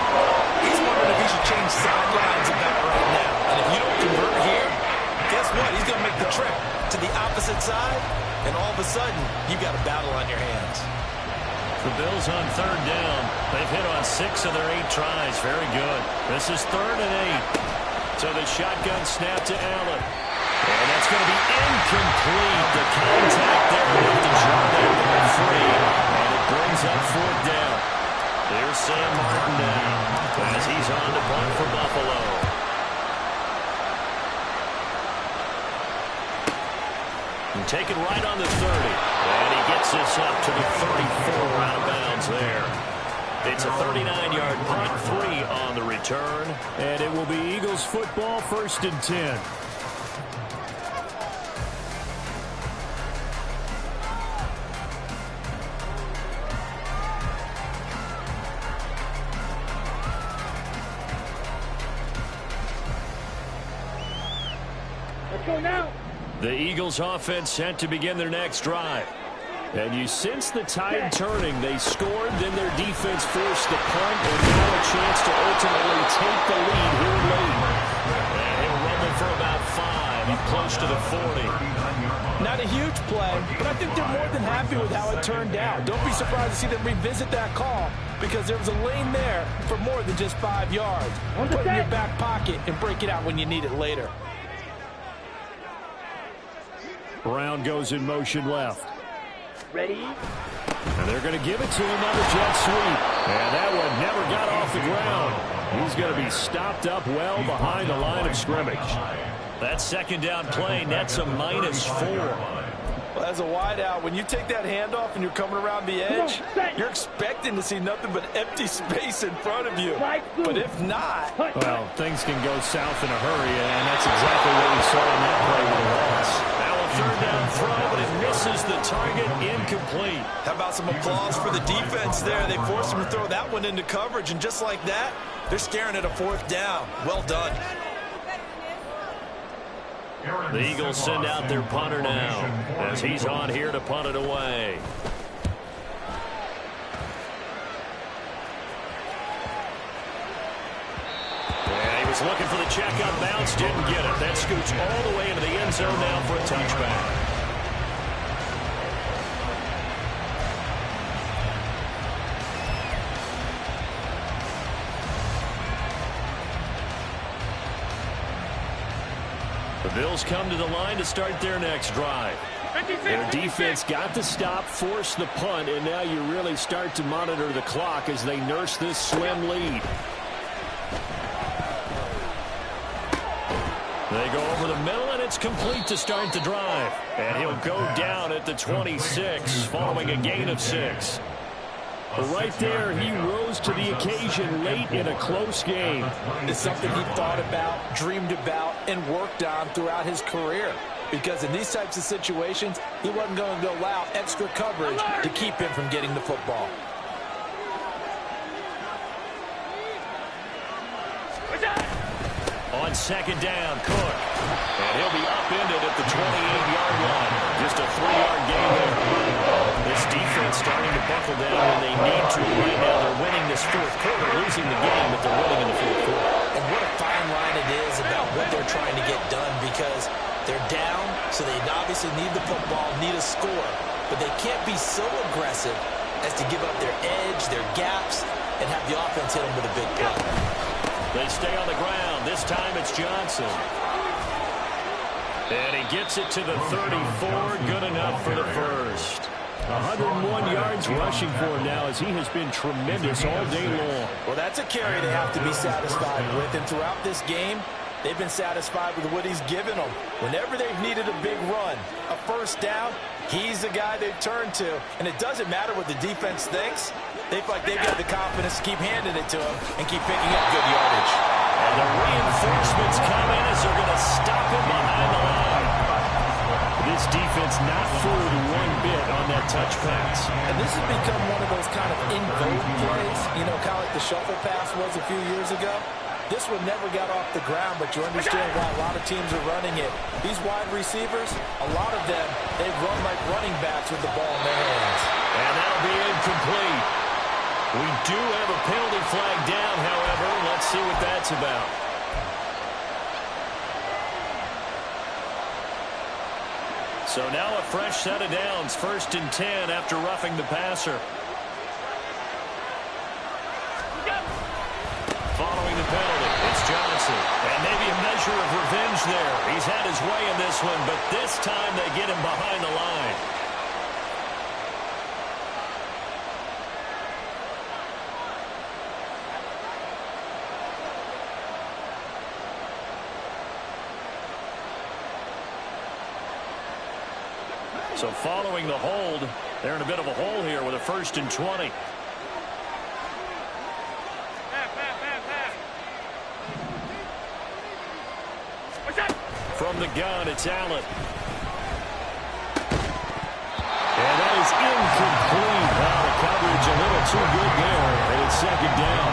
He's wondering if he should change sidelines about right now. And if you don't convert here, guess what? He's going to make the trip to the opposite side, and all of a sudden, you've got a battle on your hands. The Bills on 3rd down. They've hit on 6 of their 8 tries. Very good. This is 3rd and 8. So the shotgun snap to Allen. And that's going to be incomplete. The contact there with the Jordan free. And it brings up 4th down. There's Sam Martin now as he's on to punt for Buffalo. And taken right on the 30. And he gets this up to the 34 out of bounds there. It's a 39-yard punt, 3 on the return. And it will be Eagles football, 1st and 10. Let's go now. The Eagles offense set to begin their next drive. And you sense the tide turning. They scored, then their defense forced the punt, and now a chance to ultimately take the lead here late. And he'll rumble for about 5, up close to the 40. Not a huge play, but I think they're more than happy with how it turned out. Don't be surprised to see them revisit that call because there was a lane there for more than just 5 yards. Put it in your back pocket and break it out when you need it later. Brown goes in motion left. Ready? And they're going to give it to him on the jet sweep. And that one never got off the ground. He's going to be stopped up well behind the line of scrimmage. That 2nd down play nets a -4. Well, as a wideout, when you take that handoff and you're coming around the edge, you're expecting to see nothing but empty space in front of you. But if not... Well, things can go south in a hurry, and that's exactly what we saw in that play with the loss. Now a 3rd down throw, but it misses the target, incomplete. How about some applause for the defense there? They forced him to throw that one into coverage, and just like that, they're staring at a 4th down. Well done. The Eagles send out their punter now as he's on here to punt it away. And he was looking for the checkup bounce, didn't get it. That scoots all the way into the end zone now for a touchback. The Bills come to the line to start their next drive. Their defense got the stop, forced the punt, and now you really start to monitor the clock as they nurse this slim lead. They go over the middle, and it's complete to start the drive. And he'll go down at the 26, following a gain of 6. Right there, he rose to the occasion late in a close game. It's something he thought about, dreamed about, and worked on throughout his career. Because in these types of situations, he wasn't going to allow extra coverage to keep him from getting the football. On second down, Cook. And he'll be upended at the 28-yard line. Just a 3-yard gain there. This defense starting to buckle down when they need to. Right now they're winning this fourth quarter, losing the game, but they're winning in the fourth quarter. And what a fine line it is about what they're trying to get done, because they're down, so they obviously need the football, need a score. But they can't be so aggressive as to give up their edge, their gaps, and have the offense hit them with a big play. They stay on the ground. This time it's Johnson. And he gets it to the 34. Good enough for the first. 101 yards rushing for him now, as he has been tremendous all day long. Well, that's a carry they have to be satisfied with. And throughout this game, they've been satisfied with what he's given them. Whenever they've needed a big run, a first down, he's the guy they've turned to. And it doesn't matter what the defense thinks. They feel like they've got the confidence to keep handing it to him and keep picking up good yardage. And the reinforcements come in as they're going to stop him behind the line. This defense not fooled one bit on that touch pass. And this has become one of those kind of in-vogue plays, you know, kind of like the shuffle pass was a few years ago. This one never got off the ground, but you understand why a lot of teams are running it. These wide receivers, a lot of them, they run like running backs with the ball in their hands. And that'll be incomplete. We do have a penalty flag down, however. Let's see what that's about. So now a fresh set of downs. 1st and 10 after roughing the passer. Following the penalty, it's Johnson. And maybe a measure of revenge there. He's had his way in this one, but this time they get him behind the line. So following the hold, they're in a bit of a hole here with a 1st and 20. From the gun, it's Allen. And that is incomplete. Wow, the coverage a little too good there, and it's 2nd down.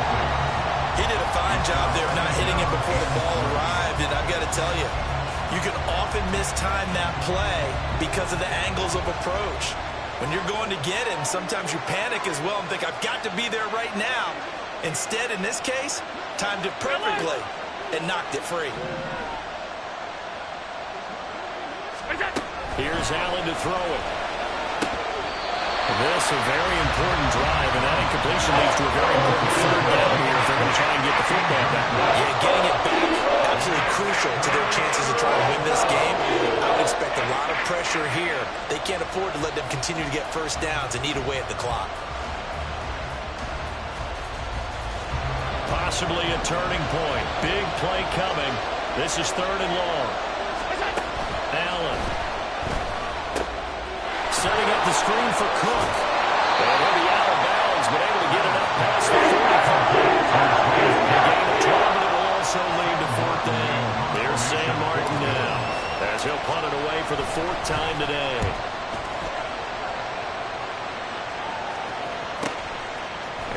He did a fine job there of not hitting him before the ball arrived, and I've got to tell you, you can often mistime that play because of the angles of approach. When you're going to get him, sometimes you panic as well and think, I've got to be there right now. Instead, in this case, timed it perfectly and knocked it free. Here's Allen to throw it. This a very important drive, and that incompletion leads to a very important 3rd down here if they're going to try and get the football back. Yeah, getting it back, absolutely crucial to their chances of trying to win this game. I would expect a lot of pressure here. They can't afford to let them continue to get first downs and eat away at the clock. Possibly a turning point. Big play coming. This is 3rd and long. Allen. Setting up the screen for Cook. And he'll be out of bounds, but able to get it up past the 45. A gain of 12, but it will also lead to 4th down. There's Sam Martin now, as he'll punt it away for the 4th time today.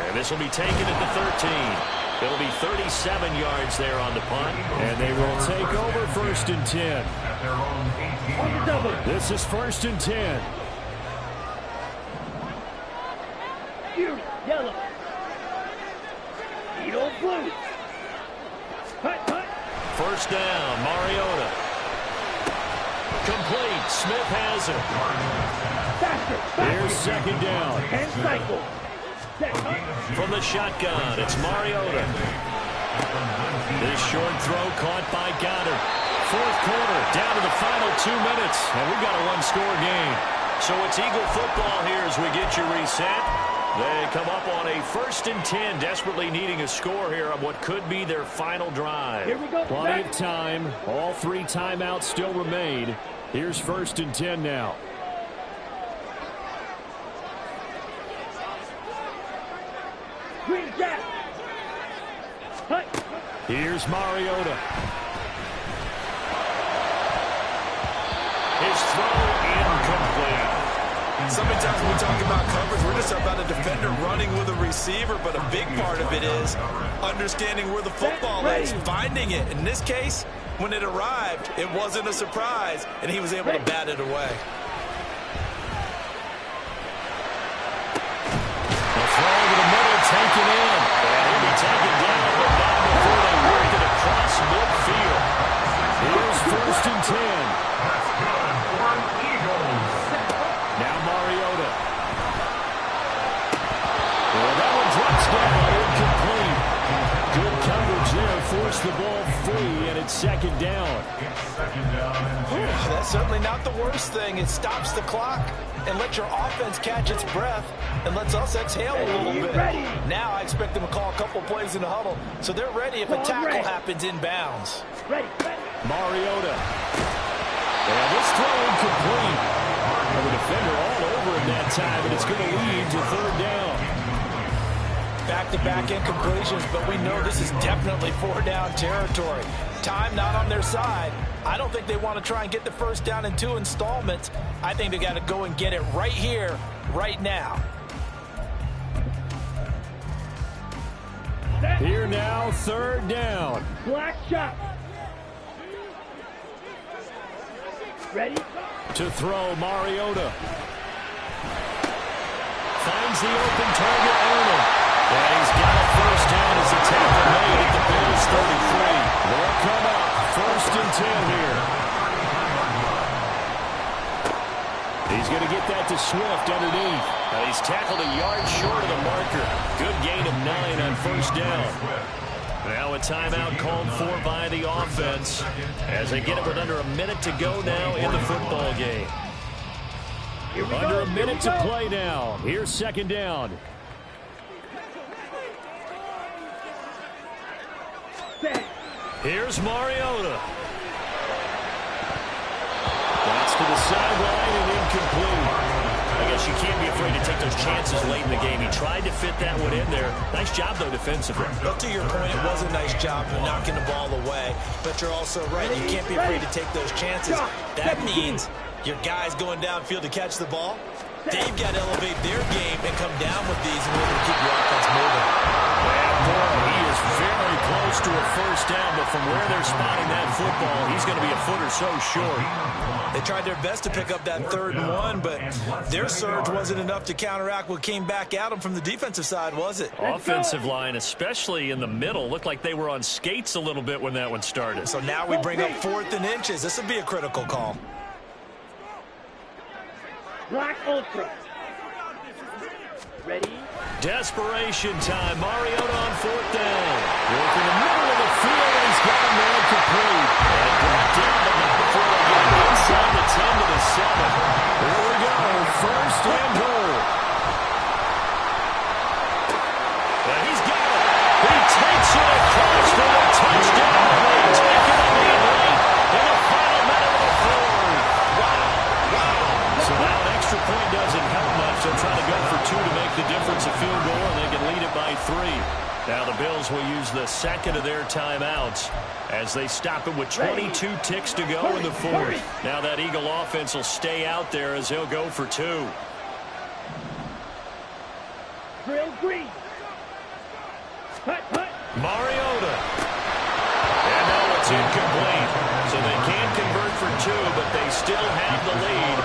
And this will be taken at the 13. It'll be 37 yards there on the punt. And they will take over 1st and 10. This is 1st and 10. Yellow. Eagle blue. Hut, hut. 1st down, Mariota. Complete. Smith has it. Faster. Here's 2nd down. And cycle. From the shotgun, it's Mariota. This short throw caught by Goddard. 4th quarter, down to the final 2 minutes, and we've got a 1-score game. So it's Eagle football here as we get you reset. They come up on a 1st and 10, desperately needing a score here on what could be their final drive. Here we go. Plenty of time. All 3 timeouts still remain. Here's 1st and 10 now. Here's Mariota. His throw incomplete. So many times when we talk about coverage, we're just about a defender running with a receiver, but a big part of it is understanding where the football is, finding it. In this case, when it arrived, it wasn't a surprise, and he was able to bat it away. The throw to the middle, taken in. And he'll be taken down, but not before they work it across midfield. Here's 1st and 10. That's good for Eagles. Now Mariota. Well, that one drops down, incomplete. Good coverage there, forced the ball free, and it's 2nd down. It's 2nd down and 10. That's certainly not the worst thing. It stops the clock and lets your offense catch its breath and lets us exhale a little bit. Now I expect them to call a couple plays in the huddle, so they're ready if a tackle happens inbounds. Mariota. And this throw incomplete. The defender all over him that time, and it's going to lead to 3rd down. Back-to-back incompletions, but we know this is definitely 4-down territory. Time not on their side. I don't think they want to try and get the 1st down in 2 installments. I think they got to go and get it right here, right now. Here now, 3rd down. Black shot. Ready? To throw, Mariota. Finds the open target, Arnold. And he's got a 1st down as the tackle made at the Bills 33. They'll come up, 1st and 10 here. He's going to get that to Swift underneath. Now he's tackled a yard short of the marker. Good gain of 9 on 1st down. Now a timeout called for by the offense as they get it with under a minute to go now in the football game. Under a minute to play now. Here's 2nd down. Here's Mariota. That's to the sideline and incomplete. I guess you can't be afraid to take those chances late in the game. He tried to fit that one in there. Nice job, though, defensively. Well, to your point, it was a nice job of knocking the ball away, but you're also right. You can't be afraid to take those chances. That means your guys going downfield to catch the ball, they've got to elevate their game and come down with these in order to keep your offense moving. And boy, he is very close to a 1st down, but from where they're spotting that football, he's going to be a foot or so short. They tried their best to pick up that 3rd and 1, but their surge wasn't enough to counteract what came back at them from the defensive side, was it? Offensive line, especially in the middle, looked like they were on skates a little bit when that one started. So now we bring up 4th and inches. This would be a critical call. Black Ultra. Ready? Desperation time. Mariota on 4th down. Work in the middle of the field, and he's got him there complete. And brought down before they get inside the 10 to the 7. Here we go. 1st and goal. And he's got it. He takes it across for the touchdown. They take it on the late in the final minute of the 4th. Wow. So now an extra point doesn't help much. They'll try to go for 2 to make the difference, a field goal, and they can lead it by 3. Now the Bills will use the 2nd of their timeouts as they stop it with 22 ticks to go in the 4th. Now that Eagle offense will stay out there as he'll go for 2. Drill green. Hut, hut. Mariota. And now it's incomplete. So they can convert for 2, but they still have the lead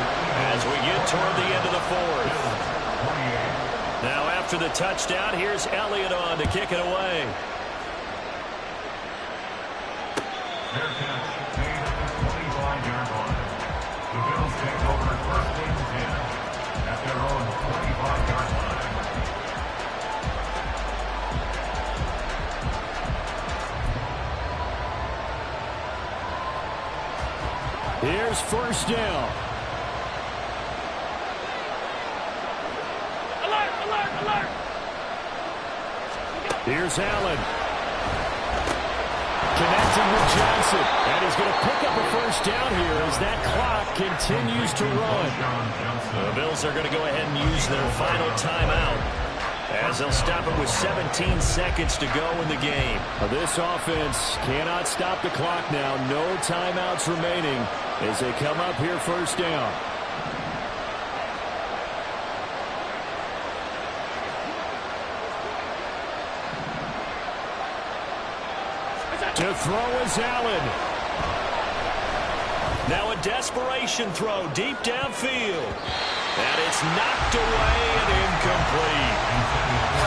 as we get toward the end of the 4th. Now after the touchdown, here's Elliott on to kick it away. Their catch made at the 25-yard line. The Bills take over 1st and 10 at their own 25-yard line. Here's 1st down. Alert, alert, alert. Here's Allen. Connecting with Johnson. And he's going to pick up a 1st down here as that clock continues to run. The Bills are going to go ahead and use their final timeout. As they'll stop it with 17 seconds to go in the game. This offense cannot stop the clock now. No timeouts remaining as they come up here first down. To throw is Allen. Now a desperation throw deep downfield. And it's knocked away and incomplete.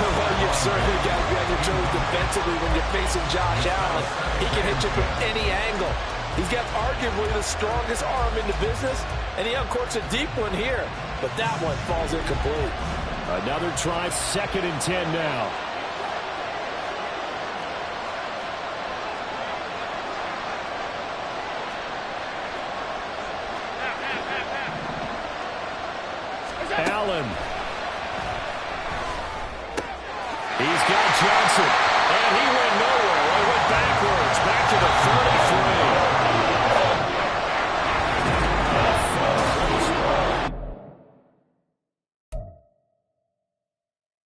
Well, you've certainly got to be on your toes defensively when you're facing Josh Allen. He can hit you from any angle. He's got arguably the strongest arm in the business, and he uncorks a deep one here. But that one falls incomplete. Another try, 2nd and 10 now. Allen. He's got Johnson, and he went nowhere.